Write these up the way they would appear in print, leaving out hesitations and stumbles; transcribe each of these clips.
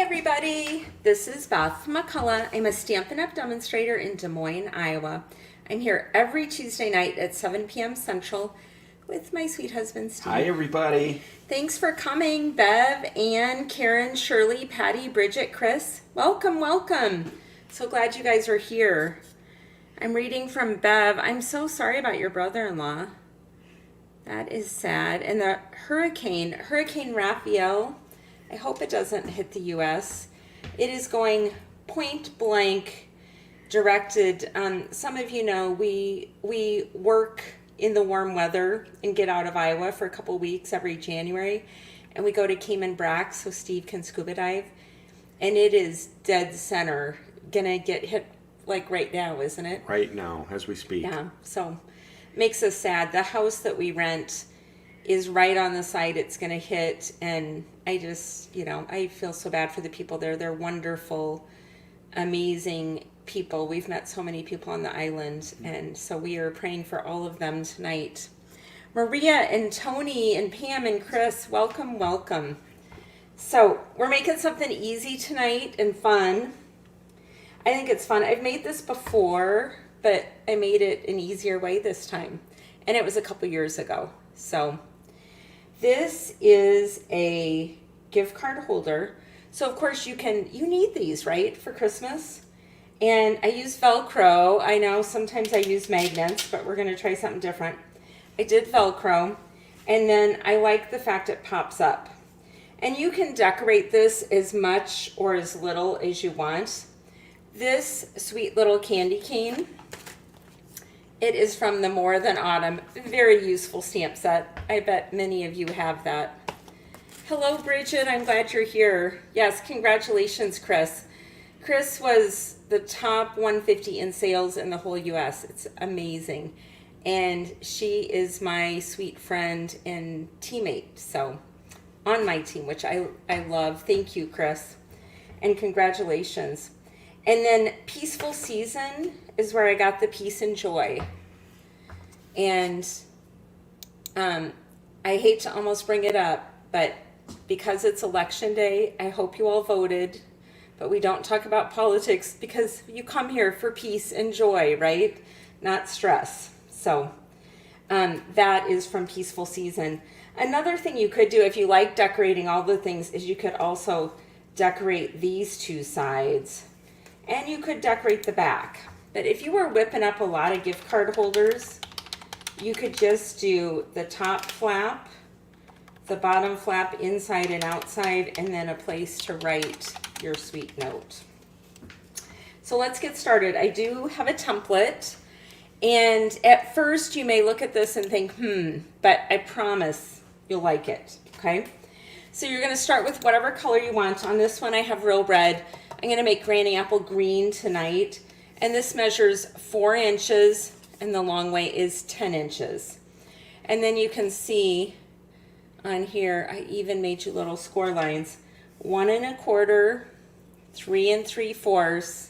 everybody, this is Beth McCullough. I'm a Stampin' Up! Demonstrator in Des Moines, Iowa. I'm here every Tuesday night at 7 p.m. Central with my sweet husband, Steve. Hi, everybody. Thanks for coming, Bev, Ann, Karen, Shirley, Patty, Bridget, Chris. Welcome, welcome. So glad you guys are here. I'm reading from Bev. I'm so sorry about your brother-in-law. That is sad. And the Hurricane Raphael, I hope it doesn't hit the U.S. It is going point blank directed. Some of you know we work in the warm weather and get out of Iowa for a couple weeks every January. And we go to Cayman Brac so Steve can scuba dive. And it is dead center. Gonna get hit like right now, isn't it? Right now, as we speak. Yeah, so makes us sad. The house that we rent is right on the side it's going to hit, and I just, I feel so bad for the people there. They're wonderful, amazing people. We've met so many people on the island, and so we are praying for all of them tonight. Maria and Tony and Pam and Chris, welcome, welcome. So we're making something easy tonight and fun. I think it's fun. I've made this before, but I made it an easier way this time, and it was a couple years ago. So this is a gift card holder. So of course you need these, right, for Christmas. And I use Velcro. I know sometimes I use magnets, but we're going to try something different. I did Velcro, and then I like the fact it pops up. And you can decorate this as much or as little as you want. This sweet little candy cane, it is from the More Than Autumn. Very useful stamp set. I bet many of you have that. Hello, Bridget. I'm glad you're here. Yes, congratulations, Chris. Chris was the top 150 in sales in the whole U.S. It's amazing. And she is my sweet friend and teammate, so on my team, which I love. Thank you, Chris. And congratulations. And then Peaceful Season is where I got the peace and joy. And I hate to almost bring it up, but because it's election day, I hope you all voted. But we don't talk about politics because you come here for peace and joy, right? Not stress. So that is from Peaceful Season. Another thing you could do if you like decorating all the things is you could also decorate these two sides. And you could decorate the back. But if you were whipping up a lot of gift card holders, you could just do the top flap, the bottom flap inside and outside, and then a place to write your sweet note. So let's get started. I do have a template. And at first you may look at this and think, but I promise you'll like it, okay? So you're going to start with whatever color you want. On this one I have real red. I'm going to make Granny Apple Green tonight, and this measures 4 inches, and the long way is 10 inches. And then you can see on here, I even made you little score lines, 1 1/4, 3 3/4,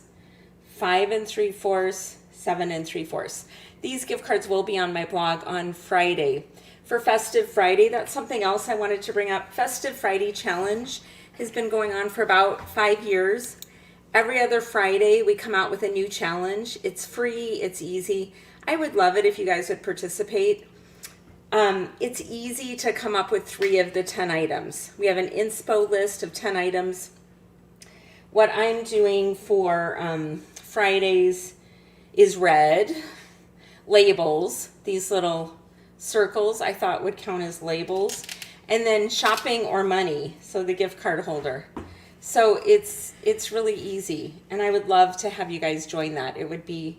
5 3/4, 7 3/4. These gift cards will be on my blog on Friday. For Festive Friday, that's something else I wanted to bring up. Festive Friday Challenge has been going on for about 5 years. Every other Friday, we come out with a new challenge. It's free, it's easy. I would love it if you guys would participate. It's easy to come up with 3 of the 10 items. We have an inspo list of 10 items. What I'm doing for Fridays is red labels. These little circles I thought would count as labels. And then shopping or money, so the gift card holder. So it's really easy, and I would love to have you guys join that. It would be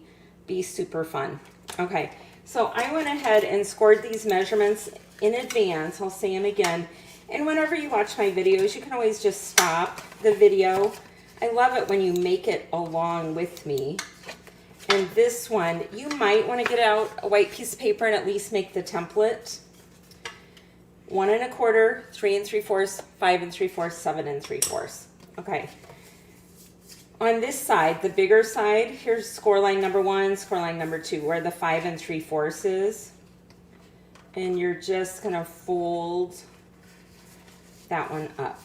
super fun. Okay, so I went ahead and scored these measurements in advance. I'll say them again. And whenever you watch my videos, you can always just stop the video. I love it when you make it along with me. And this one, you might want to get out a white piece of paper and at least make the template. 1 1/4, 3 3/4, 5 3/4, 7 3/4. Okay. On this side, the bigger side, here's score line number 1, score line number 2, where the 5 3/4 is. And you're just going to fold that one up.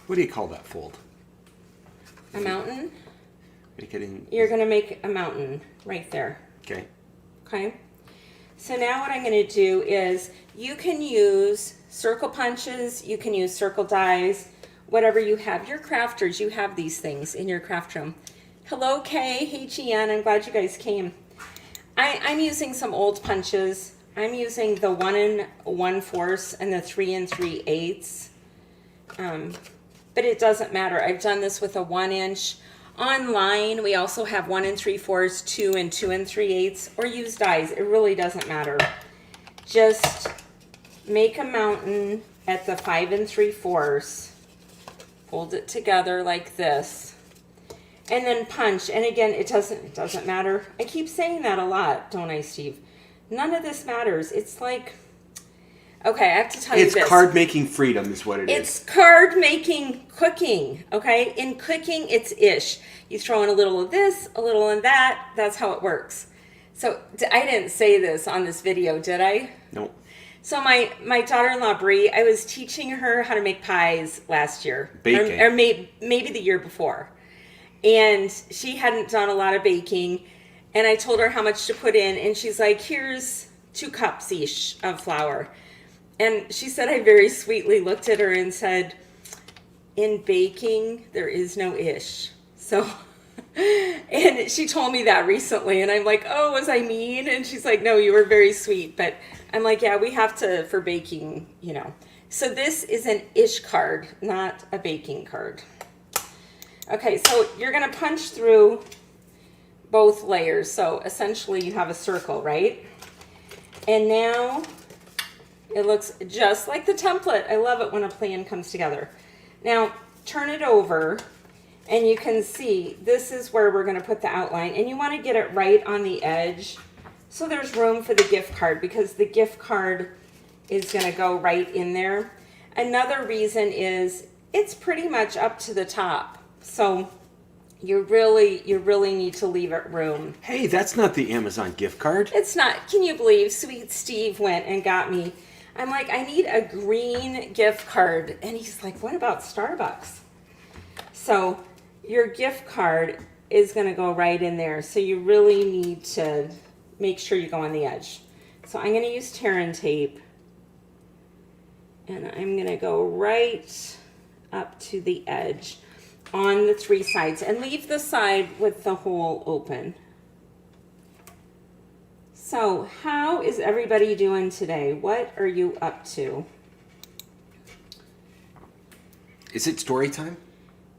What do you call that fold? A mountain? You're going to make a mountain right there. Okay. Okay. So now what I'm going to do is you can use circle punches, you can use circle dies, whatever you have. You're crafters, you have these things in your craft room. Hello, Kay. Hey, Gian. I'm glad you guys came. I'm using some old punches. I'm using the 1 1/4 and the 3 3/8. But it doesn't matter. I've done this with a 1 inch. Online, we also have 1 3/4, 2 and 2 3/8, or use dies. It really doesn't matter. Just make a mountain at the 5 3/4. Hold it together like this, and then punch. And again, it doesn't matter. I keep saying that a lot, don't I, Steve? None of this matters. It's like, okay, I have to tell you this. It's card making freedom is what it is. It's card making cooking, okay? In cooking, it's ish. You throw in a little of this, a little in that. That's how it works. So I didn't say this on this video, did I? No. So my daughter-in-law, Bree, I was teaching her how to make pies last year. Baking. Or maybe the year before. And she hadn't done a lot of baking. And I told her how much to put in. And she's like, here's 2 cups each of flour. And she said, I very sweetly looked at her and said, in baking, there is no ish. So, and she told me that recently. And I'm like, oh, was I mean? And she's like, no, you were very sweet. But I'm like, yeah, we have to, for baking, you know. So this is an ish card, not a baking card. Okay, so you're going to punch through both layers. So essentially you have a circle, right? And now it looks just like the template. I love it when a plan comes together. Now, turn it over, and you can see this is where we're going to put the outline. And you want to get it right on the edge so there's room for the gift card, because the gift card is going to go right in there. Another reason is it's pretty much up to the top. So you really need to leave it room. Hey, that's not the Amazon gift card. It's not. Can you believe Sweet Steve went and got me? I'm like, I need a green gift card. And he's like, what about Starbucks? So your gift card is going to go right in there. So you really need to make sure you go on the edge. So I'm going to use tear and tape. And I'm going to go right up to the edge on the 3 sides. And leave the side with the hole open. So, how is everybody doing today? What are you up to? Is it story time?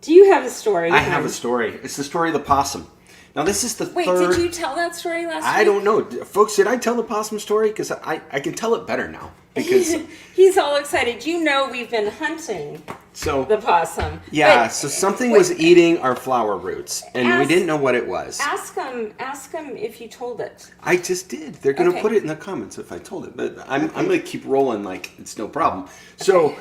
Do you have a story? I have a story. It's the story of the possum. Now, this is the Wait, third... did you tell that story last week? I don't know. Folks, did I tell the possum story? Because I can tell it better now. Because he's all excited. You know we've been hunting the possum. Yeah, but, so something was eating our flower roots, and we didn't know what it was. Ask him if you told it. I just did. They're going to put it in the comments if I told it, but I'm going to keep rolling like it's no problem. So,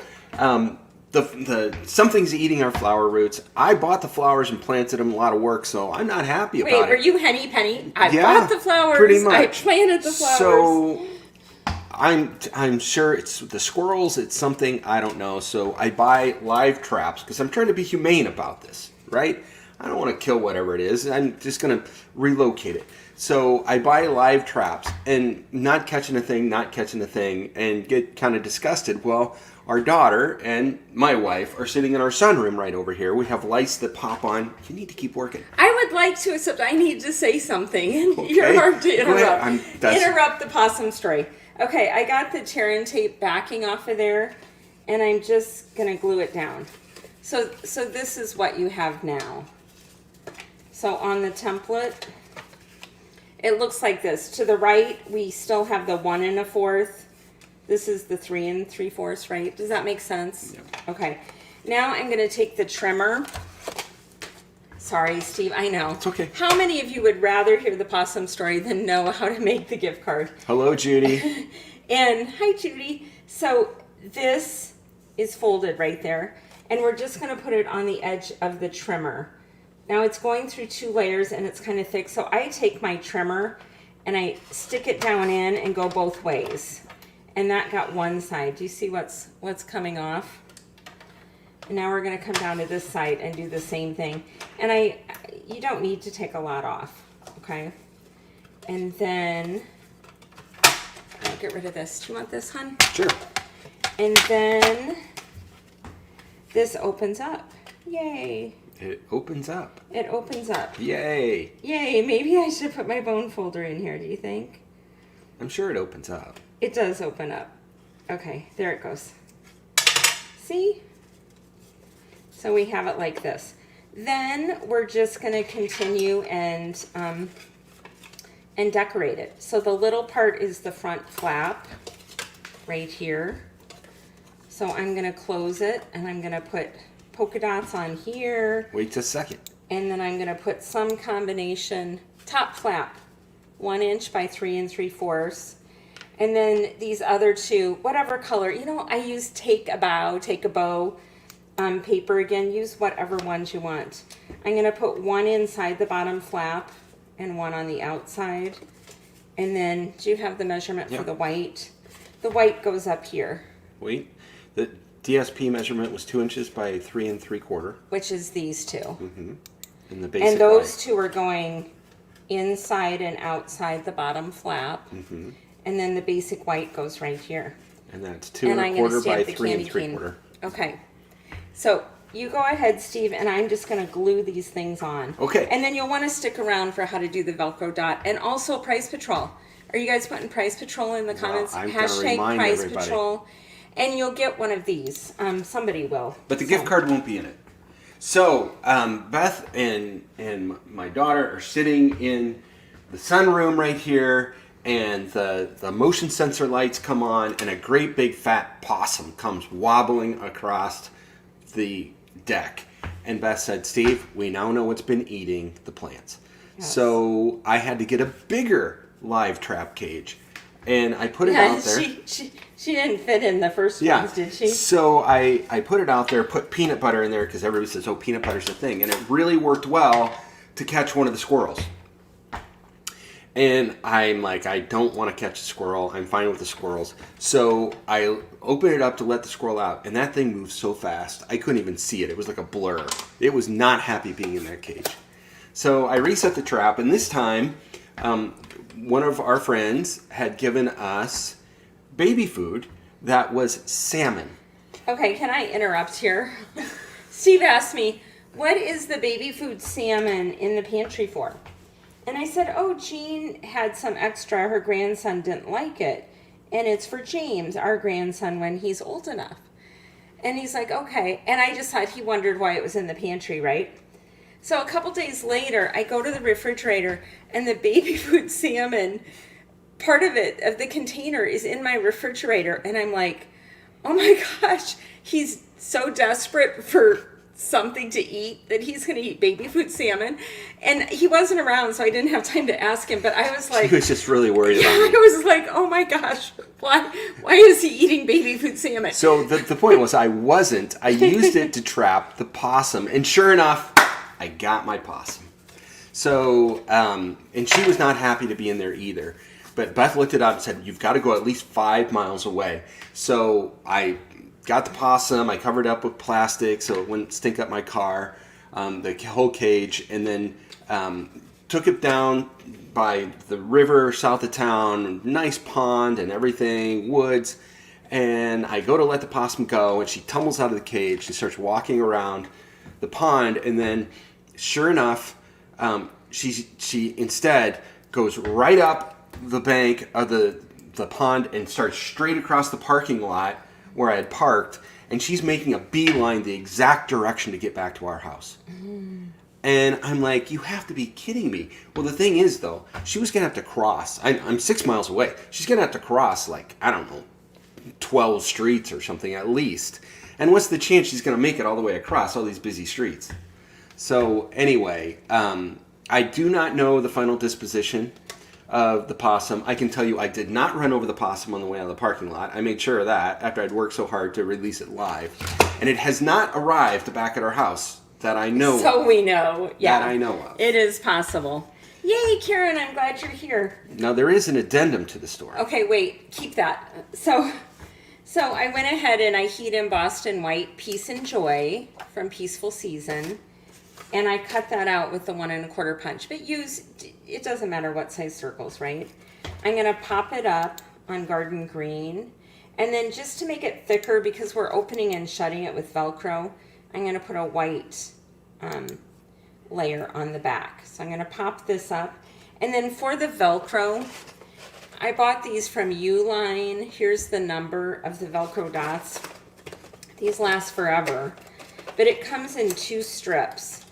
the something's eating our flower roots. I bought the flowers and planted them. A lot of work, so I'm not happy about it. Wait, were you Henny Penny? I bought the flowers. Pretty much. I planted the flowers. So I'm sure it's the squirrels. It's something I don't know. So I buy live traps because I'm trying to be humane about this, right? I don't want to kill whatever it is. I'm just going to relocate it. So I buy live traps and not catching a thing, and get kind of disgusted. Well, our daughter and my wife are sitting in our sunroom right over here. We have lights that pop on. You need to keep working. I would like to, except I need to say something. Okay. You're hard to interrupt. Interrupt the possum story. Okay, I got the tear and tape backing off of there, and I'm just going to glue it down. So this is what you have now. So on the template, it looks like this. To the right, we still have the 1 1/4. This is the 3 3/4, right? Does that make sense? Yeah. Okay. Now I'm going to take the trimmer. Sorry, Steve, I know. It's okay. How many of you would rather hear the possum story than know how to make the gift card? Hello, Judy. And hi, Judy. So this is folded right there, and we're just going to put it on the edge of the trimmer. Now it's going through 2 layers, and it's kind of thick, so I take my trimmer and I stick it down in and go both ways. And that got one side. Do you see what's coming off? And now we're going to come down to this side and do the same thing. And you don't need to take a lot off, okay? And then I'll get rid of this. Do you want this, hon? Sure. And then this opens up. Yay. It opens up. It opens up. Yay. Yay. Maybe I should put my bone folder in here, do you think? I'm sure it opens up. It does open up. Okay, there it goes. See? So we have it like this. Then we're just going to continue and decorate it. So the little part is the front flap right here. So I'm going to close it and I'm going to put polka dots on here. Wait just a second. And then I'm going to put some combination top flap, 1 inch by 3 3/4. And then these other two, whatever color, you know, I use take a bow paper again. Use whatever ones you want. I'm going to put one inside the bottom flap and one on the outside. And then, do you have the measurement for the white? The white goes up here. Wait, the DSP measurement was 2 inches by 3 3/4. Which is these two. Mm-hmm. And the basic. And those two are going inside and outside the bottom flap. Mm-hmm. And then the basic white goes right here. And that's 2 1/4 by 3 3/4. Okay. So you go ahead, Steve, and I'm just going to glue these things on. Okay. And then you'll want to stick around for how to do the Velcro dot. And also Price Patrol. Are you guys putting Price Patrol in the comments? I'm gonna Hashtag remind Price everybody. Patrol. And you'll get one of these. Somebody will. But the gift card won't be in it. So Beth and my daughter are sitting in the sunroom right here, and the motion sensor lights come on, and a great big fat possum comes wobbling across the deck. And Beth said, Steve, we now know what's been eating the plants. Yes. So I had to get a bigger live trap cage. And I put it out there. She didn't fit in the first ones, did she? So I put it out there, put peanut butter in there, because everybody says, oh, peanut butter's the thing. And it really worked well to catch one of the squirrels. And I'm like, I don't want to catch a squirrel. I'm fine with the squirrels. So I open it up to let the squirrel out. And that thing moves so fast, I couldn't even see it. It was like a blur. It was not happy being in that cage. So I reset the trap. And this time, one of our friends had given us baby food that was salmon. Okay, can I interrupt here? Steve asked me, what is the baby food salmon in the pantry for? And I said, oh, Jean had some extra. Her grandson didn't like it. And it's for James, our grandson, when he's old enough. And he's like, okay. And I just thought he wondered why it was in the pantry, right? So a couple days later, I go to the refrigerator, and the baby food salmon, part of it, of the container, is in my refrigerator. And I'm like, oh my gosh, he's so desperate for something to eat that he's going to eat baby food salmon. And he wasn't around, so I didn't have time to ask him. But I was like, he was just really worried about me. I was like, oh my gosh, why is he eating baby food salmon? So the point was, I used it to trap the possum. And sure enough, I got my possum. So, and she was not happy to be in there either. But Beth looked it up and said, you've got to go at least 5 miles away. So I got the possum, I covered it up with plastic so it wouldn't stink up my car, the whole cage, and then took it down by the river south of town, nice pond and everything, woods. And I go to let the possum go, and she tumbles out of the cage. She starts walking around the pond, and then sure enough, she instead goes right up the bank of the pond and starts straight across the parking lot where I had parked, and she's making a beeline the exact direction to get back to our house. And I'm like, you have to be kidding me. Well, the thing is, though, she was going to have to cross. I'm 6 miles away. She's going to have to cross, like, I don't know, 12 streets or something at least. And what's the chance she's going to make it all the way across all these busy streets? So anyway, I do not know the final disposition of the possum. I can tell you I did not run over the possum on the way out of the parking lot. I made sure of that after I'd worked so hard to release it live. And it has not arrived back at our house that I know of. So we know. Yeah. That I know of. It is possible. Yay, Karen, I'm glad you're here. Now, there is an addendum to the story. Okay, wait, keep that. So So I went ahead and I heat embossed in white Peace and Joy from Peaceful Season. And I cut that out with the 1 1/4 punch. But it doesn't matter what size circles, right? I'm going to pop it up on Garden Green. And then just to make it thicker, because we're opening and shutting it with Velcro, I'm going to put a white layer on the back. So I'm going to pop this up. And then for the Velcro, I bought these from Uline. Here's the number of the Velcro dots. These last forever. But it comes in 2 strips.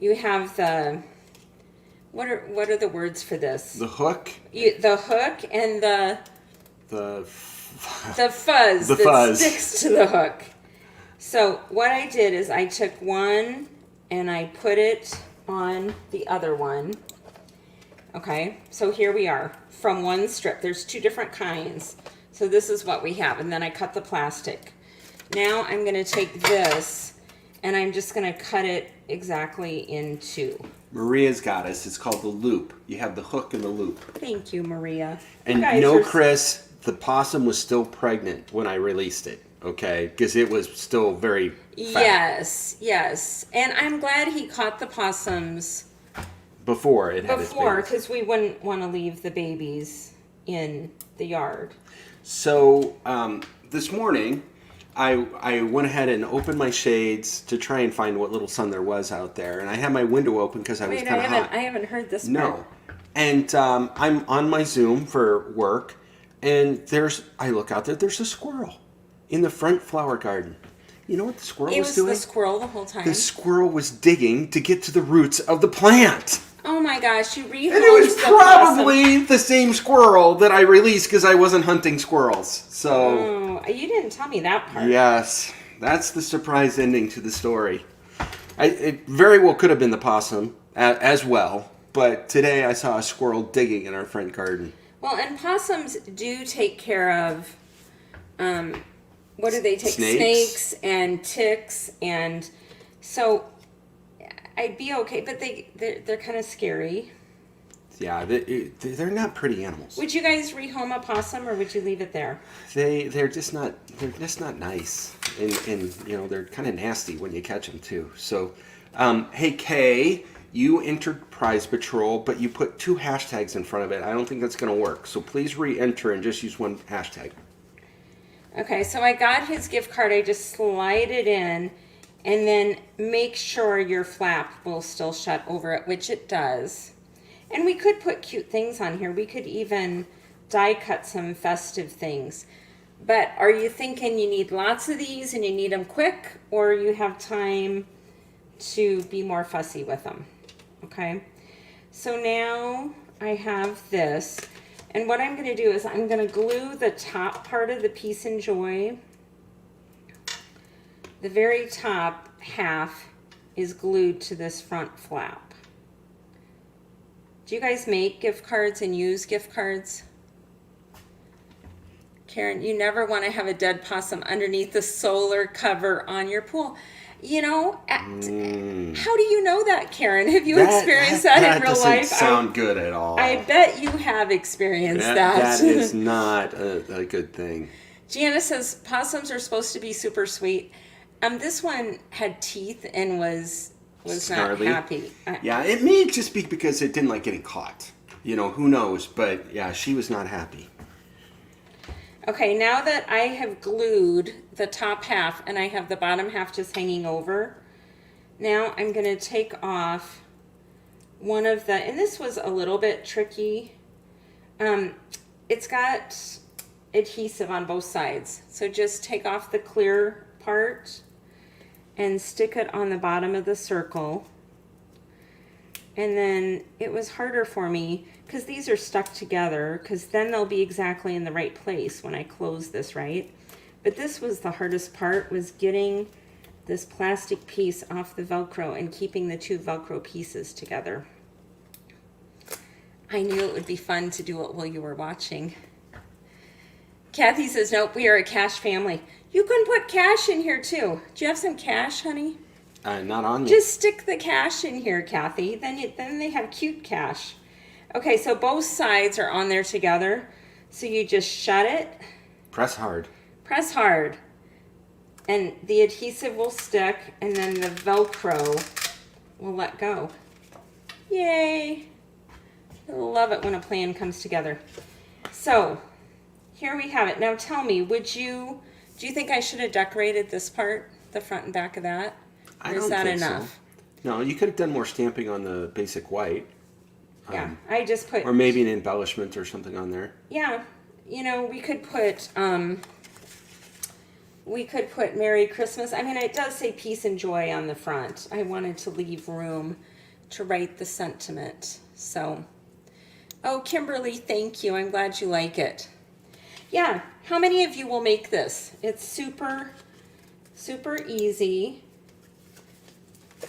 You have the, what are the words for this? The hook? The hook and the fuzz The that fuzz. sticks to the hook. So what I did is I took one and I put it on the other one. Okay, so here we are from one strip. There's 2 different kinds. So this is what we have. And then I cut the plastic. Now I'm going to take this and I'm just going to cut it exactly in 2. Maria's got us. It's called the loop. You have the hook and the loop. Thank you, Maria. And Chris, the possum was still pregnant when I released it, okay? Because it was still very fat. Yes. And I'm glad he caught the possums Before it had its babies. because we wouldn't want to leave the babies in the yard. So this morning, I went ahead and opened my shades to try and find what little sun there was out there. And I had my window open because I was kind of hot. I haven't heard this No. part. And I'm on my Zoom for work, and I look out there, there's a squirrel in the front flower garden. You know what the squirrel was doing? It was the squirrel the whole time. The squirrel was digging to get to the roots of the plant. Oh my gosh, you rehomed And it was the probably the same squirrel that I released because I wasn't hunting squirrels. So, Oh, you didn't tell me that part. yes, that's the surprise ending to the story. It very well could have been the possum as well, but today I saw a squirrel digging in our front garden. Well, and possums do take care of, what do they take? Snakes and ticks, and so I'd be okay, but they're kind of scary. Yeah, they're not pretty animals. Would you guys rehome a possum, or would you leave it there? They're just not nice, and they're kind of nasty when you catch them too. So, hey Kay, you entered Prize Patrol, but you put 2 hashtags in front of it. I don't think that's going to work. So please re-enter and just use 1 hashtag. Okay, so I got his gift card. I just slide it in, and then make sure your flap will still shut over it, which it does. And we could put cute things on here. We could even die cut some festive things. But are you thinking you need lots of these and you need them quick, or you have time to be more fussy with them? Okay, so now I have this. And what I'm going to do is I'm going to glue the top part of the Peace and Joy. The very top half is glued to this front flap. Do you guys make gift cards and use gift cards? Karen, you never want to have a dead possum underneath the solar cover on your pool. How do you know that, Karen? Have you experienced that in real life? That doesn't sound good at all. I bet you have experienced that. That is not a good thing. Gianna says possums are supposed to be super sweet. This one had teeth and was Snarly. not happy. Yeah, it may just be because it didn't like getting caught. Who knows? But yeah, she was not happy. Okay, now that I have glued the top half and I have the bottom half just hanging over, now I'm going to take off one of the, and this was a little bit tricky. It's got adhesive on both sides. So just take off the clear part and stick it on the bottom of the circle. And then it was harder for me because these are stuck together, because then they'll be exactly in the right place when I close this, right? But this was the hardest part, was getting this plastic piece off the Velcro and keeping the 2 Velcro pieces together. I knew it would be fun to do it while you were watching. Kathy says, nope, we are a cash family. You can put cash in here too. Do you have some cash, honey? Not on you. Just stick the cash in here, Kathy. Then they have cute cash. Okay, so both sides are on there together. So you just shut it. Press hard. Press hard. And the adhesive will stick, and then the Velcro will let go. Yay! I love it when a plan comes together. So, here we have it. Now tell me, do you think I should have decorated this part, the front and back of that? Or is that enough? So. No, you could have done more stamping on the basic white. Yeah, I just put... Or maybe an embellishment or something on there. Yeah, you know, we could put Merry Christmas. I mean, it does say peace and joy on the front. I wanted to leave room to write the sentiment. So, oh, Kimberly, thank you. I'm glad you like it. Yeah, how many of you will make this? It's super, super easy.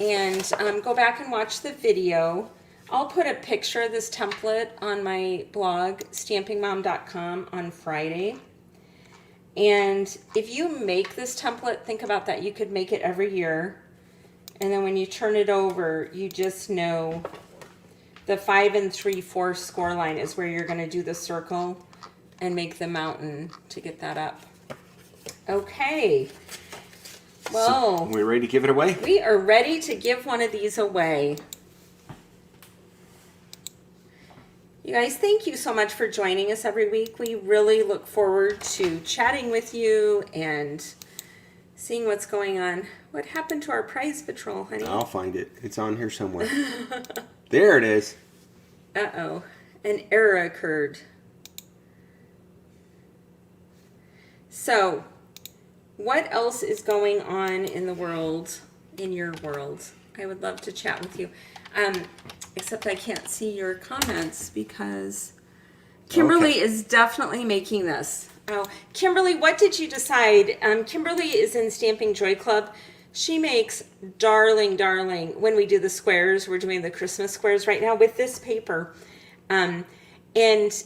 And go back and watch the video. I'll put a picture of this template on my blog, StampingMom.com, on Friday. And if you make this template, think about that. You could make it every year. And then when you turn it over, you just know the 5 3/4 score line is where you're going to do the circle and make the mountain to get that up. Okay. Well, so we're ready to give it away? We are ready to give one of these away. You guys, thank you so much for joining us every week. We really look forward to chatting with you and seeing what's going on. What happened to our prize patrol, honey? I'll find it. It's on here somewhere. There it is. Uh-oh. An error occurred. So, what else is going on in the world, in your world? I would love to chat with you. Except I can't see your comments because Kimberly is definitely making this. Oh, Kimberly, what did you decide? Kimberly is in Stamping Joy Club. She makes darling, when we do the squares, we're doing the Christmas squares right now with this paper. And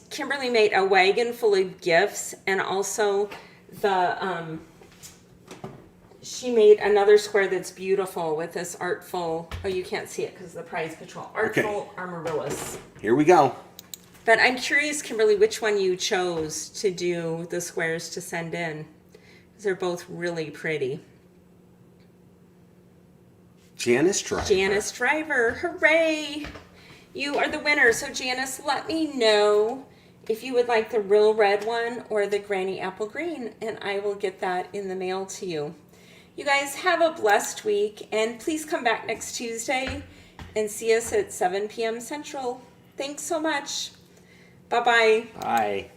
Kimberly made a wagon full of gifts, and also the she made another square that's beautiful with this artful, oh, you can't see it because of the prize patrol, artful amaryllis. Here we go. But I'm curious, Kimberly, which one you chose to do the squares to send in. Because they're both really pretty. Janice Driver. Janice Driver, hooray! You are the winner. So Janice, let me know if you would like the real red one or the granny apple green, and I will get that in the mail to you. You guys have a blessed week, and please come back next Tuesday and see us at 7 p.m. Central. Thanks so much. Bye-bye. Bye.